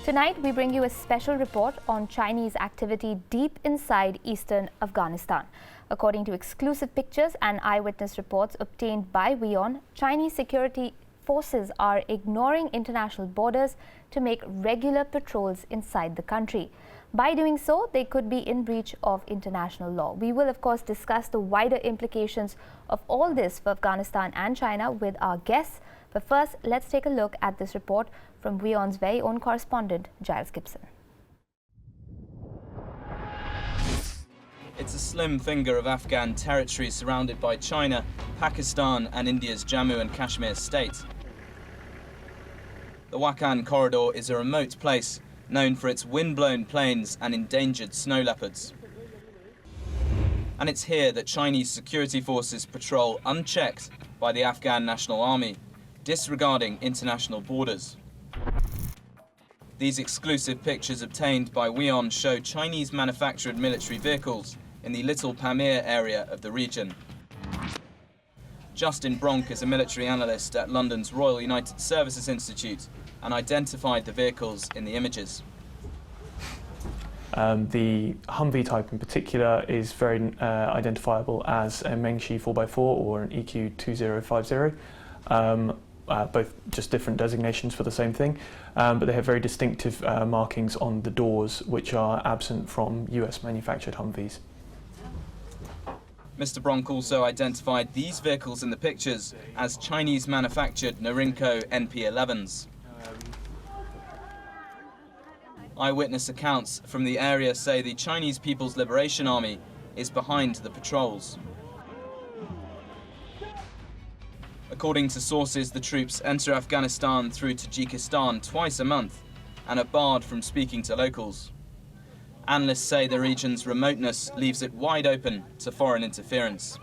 Tonight, we bring you a special report on Chinese activity deep inside eastern Afghanistan. According to exclusive pictures and eyewitness reports obtained by WION, Chinese security forces are ignoring international borders to make regular patrols inside the country. By doing so, they could be in breach of international law. We will, of course, discuss the wider implications of all this for Afghanistan and China with our guests. But first, let's take a look at this report from WION'S very own correspondent, Giles Gibson. It's a slim finger of Afghan territory surrounded by China, Pakistan and India's Jammu and Kashmir state. The Wakan corridor is a remote place known for its wind-blown plains and endangered snow leopards. And it's here that Chinese security forces patrol unchecked by the Afghan National Army, disregarding international borders. These exclusive pictures obtained by WION show Chinese-manufactured military vehicles in the Little Pamir area of the region. Justin Bronk is a military analyst at London's Royal United Services Institute and identified the vehicles in the images. The Humvee type in particular is very identifiable as a Mengshi 4x4 or an EQ 2050. Both just different designations for the same thing, but they have very distinctive markings on the doors which are absent from US manufactured Humvees. Mr. Bronk also identified these vehicles in the pictures as Chinese manufactured Norinco NP11s. Eyewitness accounts from the area say the Chinese People's Liberation Army is behind the patrols. According to sources, the troops enter Afghanistan through Tajikistan twice a month and are barred from speaking to locals. Analysts say the region's remoteness leaves it wide open to foreign interference.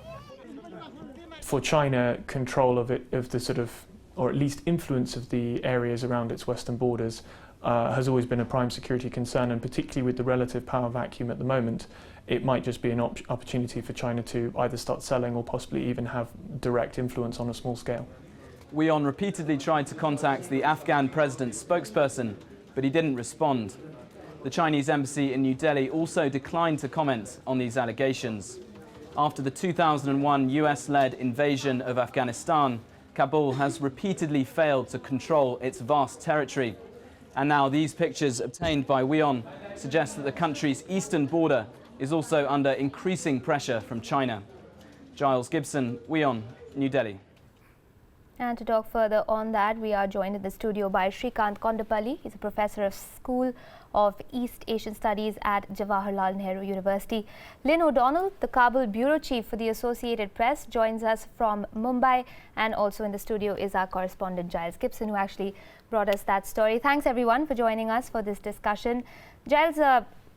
For China, control of the sort of, or at least influence of the areas around its western borders has always been a prime security concern, and particularly with the relative power vacuum at the moment, it might just be an opportunity for China to either start selling or possibly even have direct influence on a small scale. WION repeatedly tried to contact the Afghan president's spokesperson, but he didn't respond. The Chinese embassy in New Delhi also declined to comment on these allegations. After the 2001 US-led invasion of Afghanistan, Kabul has repeatedly failed to control its vast territory. And now these pictures obtained by WION suggest that the country's eastern border is also under increasing pressure from China. Giles Gibson, WION, New Delhi. And to talk further on that, we are joined in the studio by Shrikant Kondapalli. He's a professor of School of East Asian Studies at Jawaharlal Nehru University. Lynn O'Donnell, the Kabul bureau chief for the Associated Press, joins us from Mumbai, and also in the studio is our correspondent Giles Gibson, who actually brought us that story. Thanks everyone for joining us for this discussion. Giles,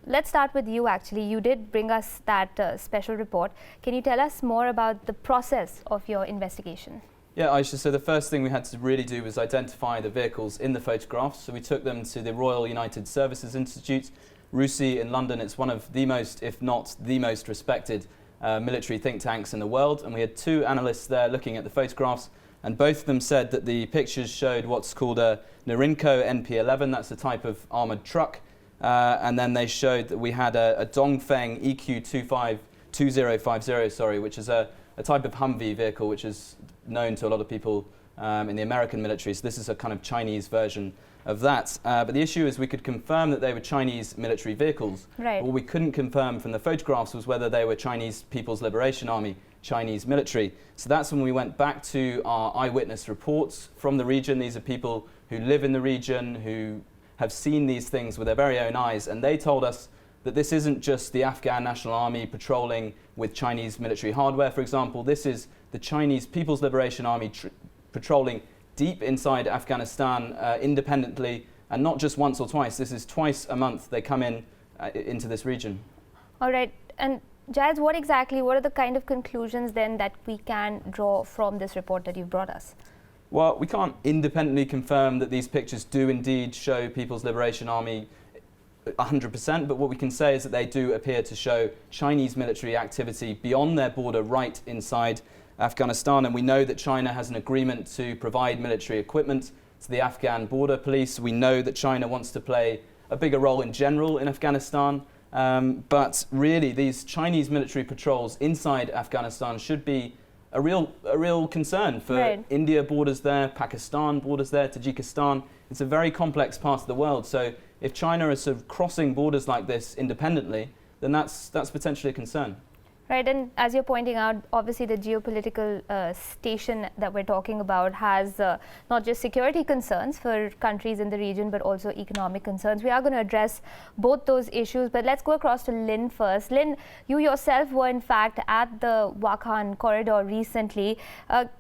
let's start with you actually. You did bring us that special report. Can you tell us more about the process of your investigation? Yeah, Aisha, so the first thing we had to really do was identify the vehicles in the photographs. So we took them to the Royal United Services Institute, RUSI in London. It's one of the most, if not the most respected military think tanks in the world. And we had two analysts there looking at the photographs, and both of them said that the pictures showed what's called a Norinco NP11. That's a type of armoured truck. And then they showed that we had a Dongfeng EQ 2050, which is a type of Humvee vehicle which is known to a lot of people in the American military. So this is a kind of Chinese version of that. But the issue is we could confirm that they were Chinese military vehicles. Right. What we couldn't confirm from the photographs was whether they were Chinese People's Liberation Army, Chinese military. So that's when we went back to our eyewitness reports from the region. These are people who live in the region, who have seen these things with their very own eyes, and they told us that this isn't just the Afghan National Army patrolling with Chinese military hardware, for example. This is the Chinese People's Liberation Army patrolling deep inside Afghanistan independently, and not just once or twice. This is twice a month they come into this region. All right. And Giles, what are the kind of conclusions then that we can draw from this report that you've brought us? Well, we can't independently confirm that these pictures do indeed show People's Liberation Army 100%, but what we can say is that they do appear to show Chinese military activity beyond their border right inside Afghanistan. And we know that China has an agreement to provide military equipment to the Afghan border police. We know that China wants to play a bigger role in general in Afghanistan. But really, these Chinese military patrols inside Afghanistan should be a real concern for India borders there, Pakistan borders there, Tajikistan. It's a very complex part of the world. So if China is sort of crossing borders like this independently, then that's potentially a concern. Right, and as you're pointing out, obviously the geopolitical station that we're talking about has not just security concerns for countries in the region, but also economic concerns. We are going to address both those issues, but let's go across to Lynn first. Lynn, you yourself were in fact at the Wakan corridor recently.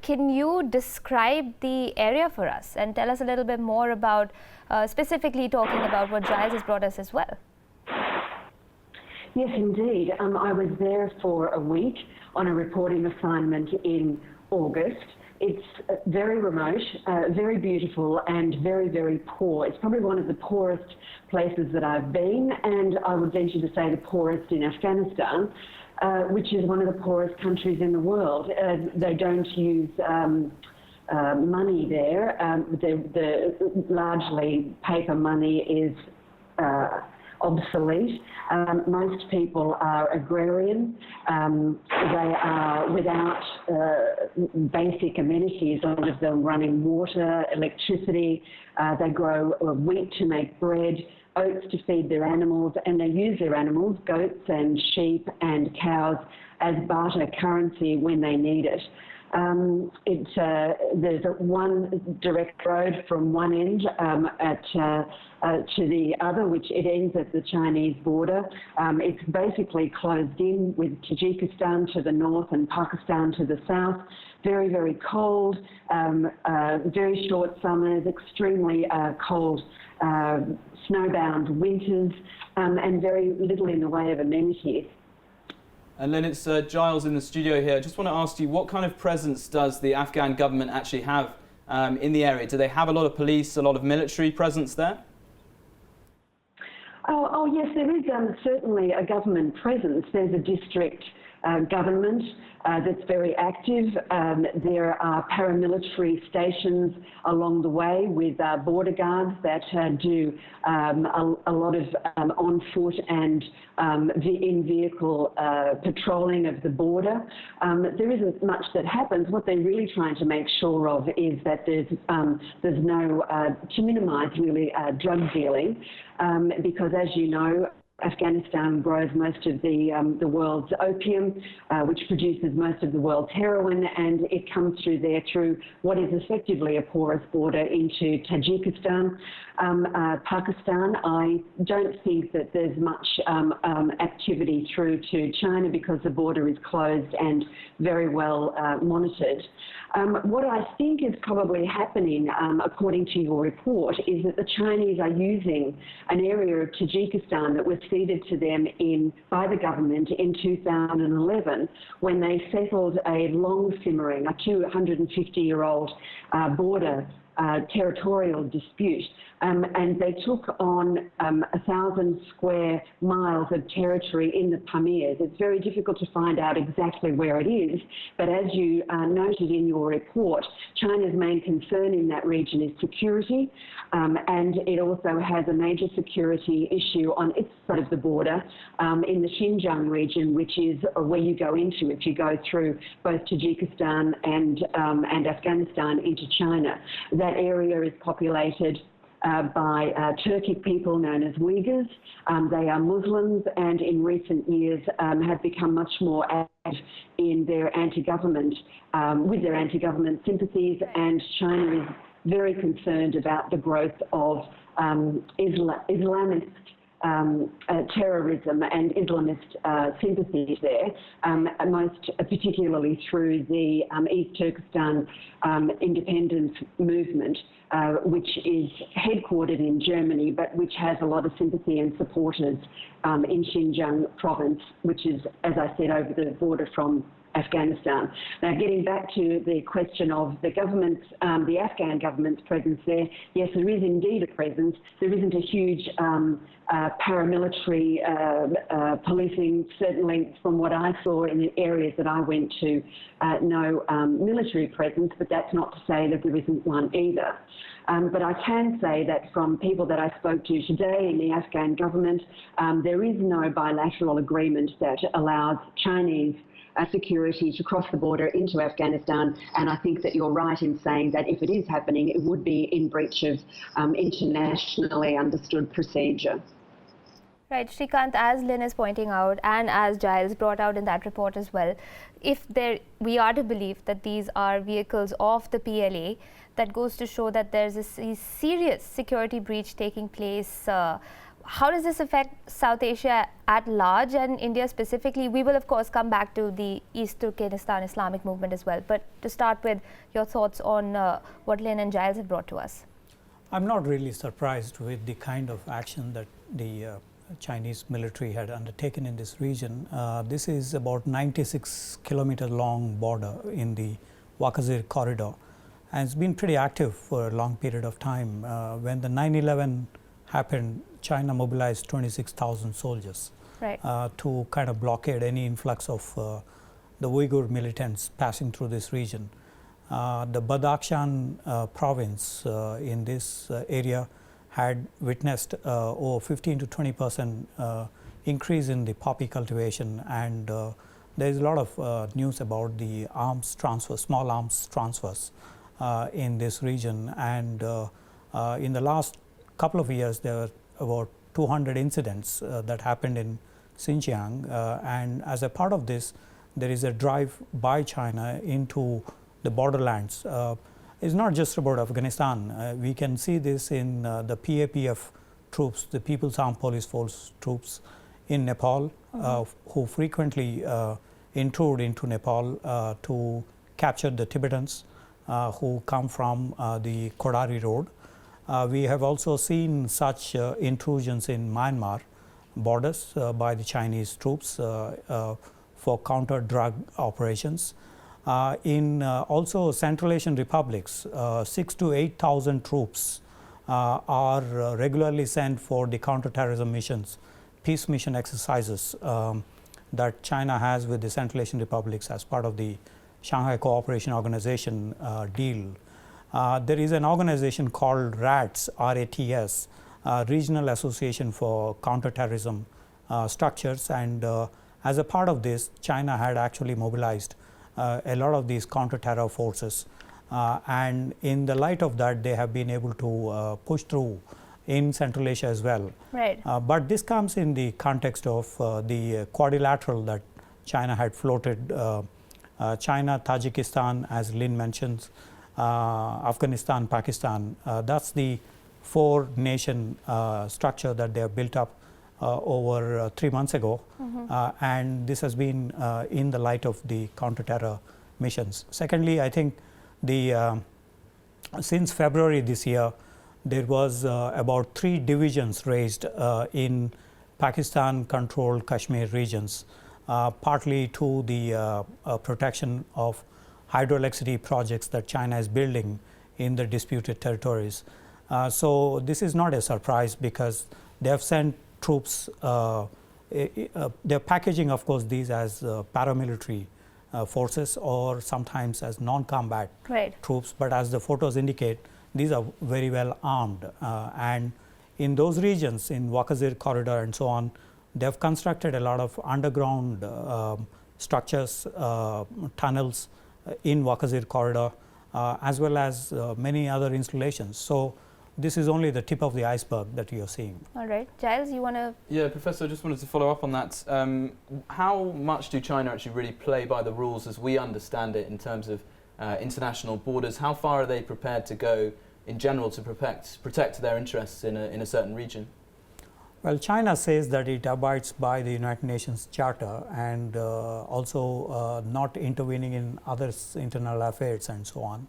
Can you describe the area for us and tell us a little bit more about specifically talking about what Giles has brought us as well? Yes, indeed. I was there for a week on a reporting assignment in August. It's very remote, very beautiful, and very, very poor. It's probably one of the poorest places that I've been, and I would venture to say the poorest in Afghanistan, which is one of the poorest countries in the world. They don't use money there. The largely paper money is obsolete. Most people are agrarian. They are without basic amenities, a lot of them running water, electricity. They grow wheat to make bread, oats to feed their animals, and they use their animals, goats and sheep and cows, as barter currency when they need it. There's one direct road from one end to the other, which it ends at the Chinese border. It's basically closed in with Tajikistan to the north and Pakistan to the south. Very, very cold, very short summers, extremely cold snowbound winters, and very little in the way of amenities. And then it's Giles in the studio here. I just want to ask you, what kind of presence does the Afghan government actually have in the area? Do they have a lot of police, a lot of military presence there? Oh yes, there is certainly a government presence. There's a district government that's very active. There are paramilitary stations along the way with border guards that do a lot of on-foot and in-vehicle patrolling of the border. There isn't much that happens. What they're really trying to make sure of is that there's no, to minimise really drug dealing, because as you know, Afghanistan grows most of the world's opium, which produces most of the world's heroin, and it comes through there through what is effectively a porous border into Tajikistan. Pakistan, I don't think that there's much activity through to China because the border is closed and very well monitored. What I think is probably happening, according to your report, is that the Chinese are using an area of Tajikistan that was ceded to them by the government in 2011 when they settled a long simmering, a 250-year-old border territorial dispute. And they took on 1,000 square miles of territory in the Pamirs. It's very difficult to find out exactly where it is, but as you noted in your report, China's main concern in that region is security, and it also has a major security issue on its side of the border in the Xinjiang region, which is where you go into if you go through both Tajikistan and Afghanistan into China. That area is populated by Turkic people known as Uyghurs. They are Muslims and in recent years have become much more active in their anti-government, with their anti-government sympathies, and China is very concerned about the growth of Islamist terrorism and Islamist sympathies there, most particularly through the East Turkestan independence movement, which is headquartered in Germany, but which has a lot of sympathy and supporters in Xinjiang province, which is, as I said, over the border from Afghanistan. Now, getting back to the question of the government's, the Afghan government's presence there, yes, there is indeed a presence. There isn't a huge paramilitary policing, certainly from what I saw in the areas that I went to, no military presence, but that's not to say that there isn't one either. But I can say that from people that I spoke to today in the Afghan government, there is no bilateral agreement that allows Chinese security to cross the border into Afghanistan, and I think that you're right in saying that if it is happening, it would be in breach of internationally understood procedure. Right, Shrikant, as Lynn is pointing out, and as Giles brought out in that report as well, if we are to believe that these are vehicles of the PLA, that goes to show that there's a serious security breach taking place. How does this affect South Asia at large and India specifically? We will, of course, come back to the East Turkmenistan Islamic movement as well. But to start with, your thoughts on what Lynn and Giles have brought to us. I'm not really surprised with the kind of action that the Chinese military had undertaken in this region. This is about 96-kilometer long border in the Wakan corridor, and it's been pretty active for a long period of time. When the 9/11 happened, China mobilized 26,000 soldiers to kind of blockade any influx of the Uyghur militants passing through this region. The Badakhshan province in this area had witnessed over 15 to 20% increase in the poppy cultivation, and there is a lot of news about the arms transfer, small arms transfers in this region. And in the last couple of years, there were about 200 incidents that happened in Xinjiang, and as a part of this, there is a drive by China into the borderlands. It's not just about Afghanistan. We can see this in the PAPF troops, the People's Armed Police Force troops in Nepal, who frequently intrude into Nepal to capture the Tibetans who come from the Kodari road. We have also seen such intrusions in Myanmar borders by the Chinese troops for counter-drug operations. In also Central Asian republics, 6,000 to 8,000 troops are regularly sent for the counter-terrorism missions, peace mission exercises that China has with the Central Asian republics as part of the Shanghai Cooperation Organization deal. There is an organization called RATS, R-A-T-S, Regional Association for Counterterrorism Structures, and as a part of this, China had actually mobilized a lot of these counter-terror forces, and in the light of that, they have been able to push through in Central Asia as well. Right. But this comes in the context of the quadrilateral that China had floated, China, Tajikistan, as Lynn mentions, Afghanistan, Pakistan. That's the four-nation structure that they have built up over 3 months ago, and this has been in the light of the counter-terror missions. Secondly, I think since February this year, there was about 3 divisions raised in Pakistan-controlled Kashmir regions, partly to the protection of hydroelectricity projects that China is building in the disputed territories. So this is not a surprise because they have sent troops. They're packaging, of course, these as paramilitary forces or sometimes as non-combat troops, but as the photos indicate, these are very well armed. And in those regions, in Wakan corridor and so on, they have constructed a lot of underground structures, tunnels in Wakan corridor, as well as many other installations. So this is only the tip of the iceberg that you're seeing. All right. Giles, you want to? Yeah, Professor, I just wanted to follow up on that. How much do China actually really play by the rules as we understand it in terms of international borders? How far are they prepared to go in general to protect their interests in a certain region? Well, China says that it abides by the United Nations Charter and also not intervening in others' internal affairs and so on.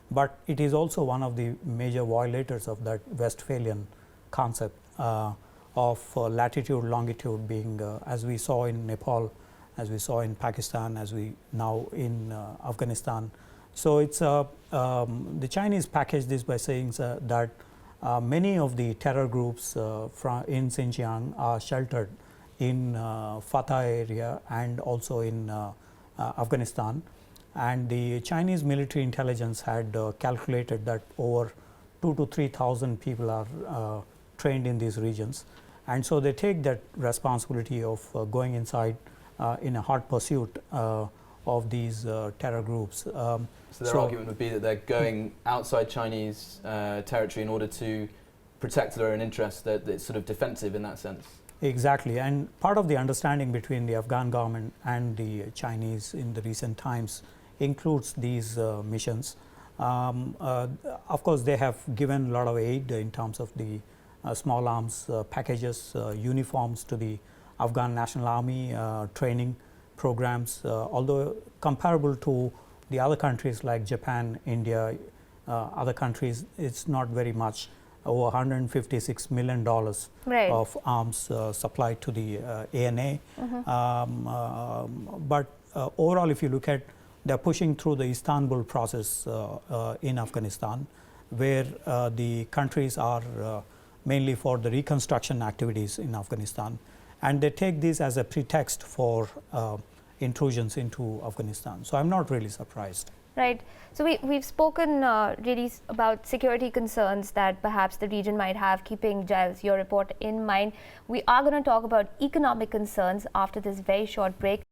But it is also one of the major violators of that Westphalian concept of latitude, longitude being, as we saw in Nepal as we saw in Pakistan, as we now in Afghanistan. So it's the Chinese packaged this by saying that many of the terror groups in Xinjiang are sheltered in Fatah area and also in Afghanistan. And the Chinese military intelligence had calculated that over 2,000 to 3,000 people are trained in these regions. And so they take that responsibility of going inside in a hot pursuit of these terror groups. So their argument would be that they're going outside Chinese territory in order to protect their own interests, that it's sort of defensive in that sense. Exactly, and part of the understanding between the Afghan government and the Chinese in the recent times includes these missions. Of course, they have given a lot of aid in terms of the small arms packages, uniforms to the Afghan National Army, training programs, although comparable to the other countries like Japan, India, other countries, it's not very much. Over $156 million of arms supplied to the ANA. But overall, if you look at, they're pushing through the Istanbul process in Afghanistan, where the countries are mainly for the reconstruction activities in Afghanistan. And they take this as a pretext for intrusions into Afghanistan. So I'm not really surprised. Right. So we've spoken really about security concerns that perhaps the region might have, keeping, Giles, your report in mind. We are going to talk about economic concerns after this very short break.